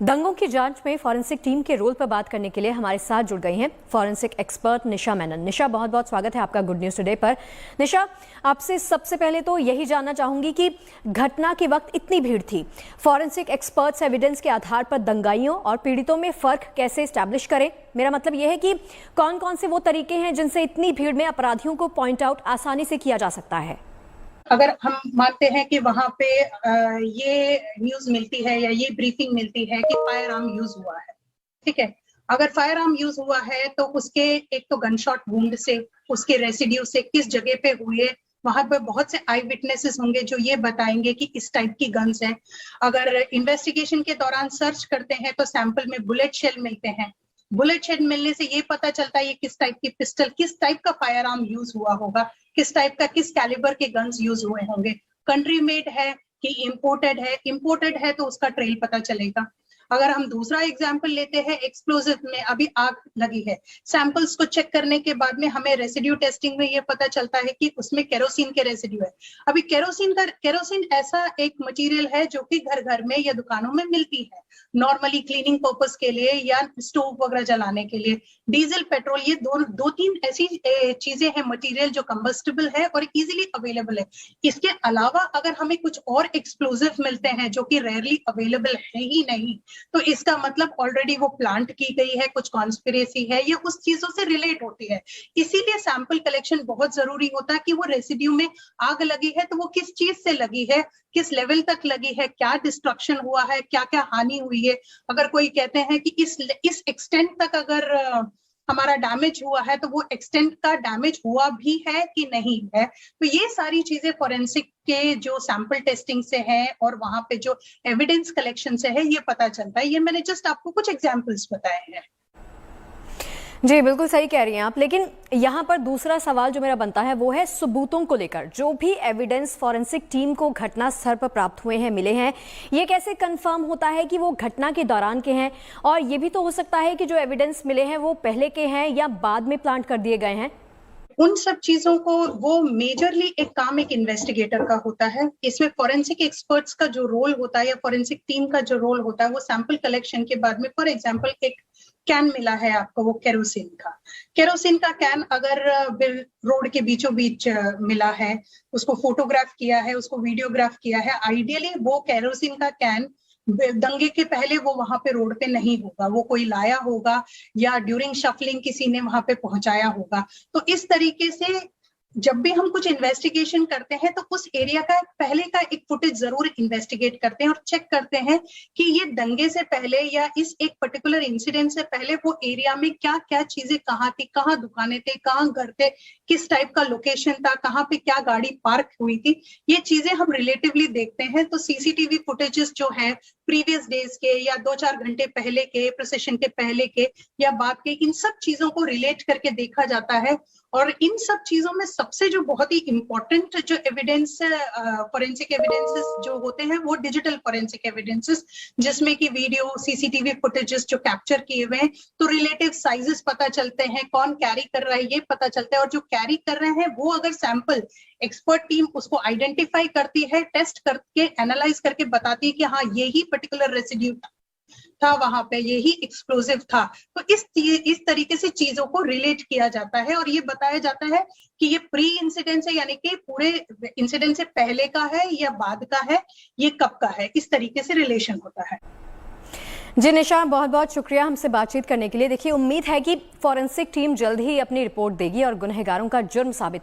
दंगों की जांच में फॉरेंसिक टीम के रोल पर बात करने के लिए हमारे साथ जुड़ गई हैं फॉरेंसिक एक्सपर्ट निशा मेनन। निशा, बहुत बहुत स्वागत है आपका गुड न्यूज टुडे पर। निशा, आपसे सबसे पहले तो यही जानना चाहूंगी कि घटना के वक्त इतनी भीड़ थी, फॉरेंसिक एक्सपर्ट्स एविडेंस के आधार पर दंगाइयों और पीड़ितों में फर्क कैसे एस्टैब्लिश करें? मेरा मतलब यह है कि कौन कौन से वो तरीके हैं जिनसे इतनी भीड़ में अपराधियों को पॉइंट आउट आसानी से किया जा सकता है? अगर हम मानते हैं कि वहां पे ये न्यूज मिलती है या ये ब्रीफिंग मिलती है कि फायर आर्म यूज हुआ है, ठीक है। अगर फायर आर्म यूज हुआ है तो उसके एक तो गन शॉट वुंड से, उसके रेसिड्यू से, किस जगह पे हुए, वहां पे बहुत से आई विटनेसेस होंगे जो ये बताएंगे कि इस टाइप की गन्स हैं। अगर इन्वेस्टिगेशन के दौरान सर्च करते हैं तो सैंपल में बुलेट शेल मिलते हैं। बुलेट शेल मिलने से ये पता चलता है ये किस टाइप की पिस्टल, किस टाइप का फायर आर्म यूज हुआ होगा, किस टाइप का, किस कैलिबर के गन्स यूज हुए होंगे। कंट्री मेड है कि इम्पोर्टेड है तो उसका ट्रेल पता चलेगा। अगर हम दूसरा एग्जांपल लेते हैं, एक्सप्लोजिव में अभी आग लगी है, सैंपल्स को चेक करने के बाद में हमें रेसिड्यू टेस्टिंग में ये पता चलता है कि उसमें केरोसिन के रेसिड्यू है। अभी केरोसिन ऐसा एक मटेरियल है जो कि घर घर में या दुकानों में मिलती है नॉर्मली क्लीनिंग पर्पस के लिए या स्टोव वगैरह जलाने के लिए। डीजल, पेट्रोल, ये दो तीन ऐसी चीजें हैं, मटेरियल जो कंबस्टिबल है और इजीली अवेलेबल है। इसके अलावा अगर हमें कुछ और एक्सप्लोजिव मिलते हैं जो कि रेयरली अवेलेबल है ही नहीं, तो इसका मतलब ऑलरेडी वो प्लांट की गई है, कुछ कॉन्स्पिरेसी है, ये उस चीजों से रिलेट होती है। इसीलिए सैंपल कलेक्शन बहुत जरूरी होता है कि वो रेसिड्यू में आग लगी है तो वो किस चीज से लगी है, किस लेवल तक लगी है, क्या डिस्ट्रक्शन हुआ है, क्या क्या हानि हुई है। अगर कोई कहते हैं कि इस एक्सटेंट तक अगर हमारा डैमेज हुआ है तो वो एक्सटेंट का डैमेज हुआ भी है कि नहीं है। तो ये सारी चीजें फॉरेंसिक के जो सैंपल टेस्टिंग से है और वहां पे जो एविडेंस कलेक्शन से है ये पता चलता है। ये मैंने जस्ट आपको कुछ एग्जांपल्स बताए हैं। जी, बिल्कुल सही कह रही हैं आप। लेकिन यहाँ पर दूसरा सवाल जो मेरा बनता है वो है सबूतों को लेकर। जो भी एविडेंस फॉरेंसिक टीम को घटना स्थल पर प्राप्त हुए हैं, मिले हैं, ये कैसे कंफर्म होता है कि वो घटना के दौरान के हैं? और ये भी तो हो सकता है कि जो एविडेंस मिले हैं वो पहले के हैं या बाद में प्लांट कर दिए गए हैं। उन सब चीजों को वो मेजरली एक काम एक इन्वेस्टिगेटर का होता है। इसमें फॉरेंसिक एक्सपर्ट्स का जो रोल होता है या फॉरेंसिक टीम का जो रोल होता है वो सैंपल कलेक्शन के बाद में, फॉर एग्जांपल एक कैन मिला है आपको, वो केरोसिन का कैन अगर रोड के बीचों बीच मिला है, उसको फोटोग्राफ किया है, उसको वीडियोग्राफ किया है, आइडियली वो केरोसिन का कैन दंगे के पहले वो वहां पे रोड पे नहीं होगा, वो कोई लाया होगा या ड्यूरिंग शफलिंग किसी ने वहां पे पहुंचाया होगा। तो इस तरीके से जब भी हम कुछ इन्वेस्टिगेशन करते हैं तो उस एरिया का पहले का एक फुटेज जरूर इन्वेस्टिगेट करते हैं और चेक करते हैं कि ये दंगे से पहले या इस एक पर्टिकुलर इंसिडेंट से पहले वो एरिया में क्या क्या चीजें कहाँ थी, कहाँ दुकानें थे, कहाँ घर थे, किस टाइप का लोकेशन था, कहाँ पे क्या गाड़ी पार्क हुई थी। ये चीजें हम रिलेटिवली देखते हैं। तो सीसीटीवी फुटेजेस जो है प्रीवियस डेज के या 2-4 घंटे पहले के, प्रोसेशन के पहले के या बाद के, इन सब चीजों को रिलेट करके देखा जाता है। और इन सब चीजों में सबसे जो बहुत ही इंपॉर्टेंट जो एविडेंस फॉरेंसिक एविडेंसेस जो होते हैं वो डिजिटल फॉरेंसिक एविडेंसेस, जिसमें कि वीडियो, सीसीटीवी फुटेजेस जो कैप्चर किए हुए हैं, तो रिलेटिव साइजेस पता चलते हैं, कौन कैरी कर रहा है ये पता चलता है। और जो कैरी कर रहे हैं वो अगर सैंपल एक्सपर्ट टीम उसको आइडेंटिफाई करती है, टेस्ट करके एनालाइज करके बताती है कि हाँ यही पर्टिकुलर रेसिड्यू था वहां पे, यही एक्सप्लोजिव था, तो इस तरीके से चीजों को रिलेट किया जाता है और ये बताया जाता है कि ये प्री इंसिडेंट है, यानी कि पूरे इंसिडेंट से पहले का है या बाद का है, ये कब का है, इस तरीके से रिलेशन होता है। जी निशा, बहुत बहुत शुक्रिया हमसे बातचीत करने के लिए। देखिए, उम्मीद है कि फॉरेंसिक टीम जल्द ही अपनी रिपोर्ट देगी और गुनहगारों का जुर्म साबित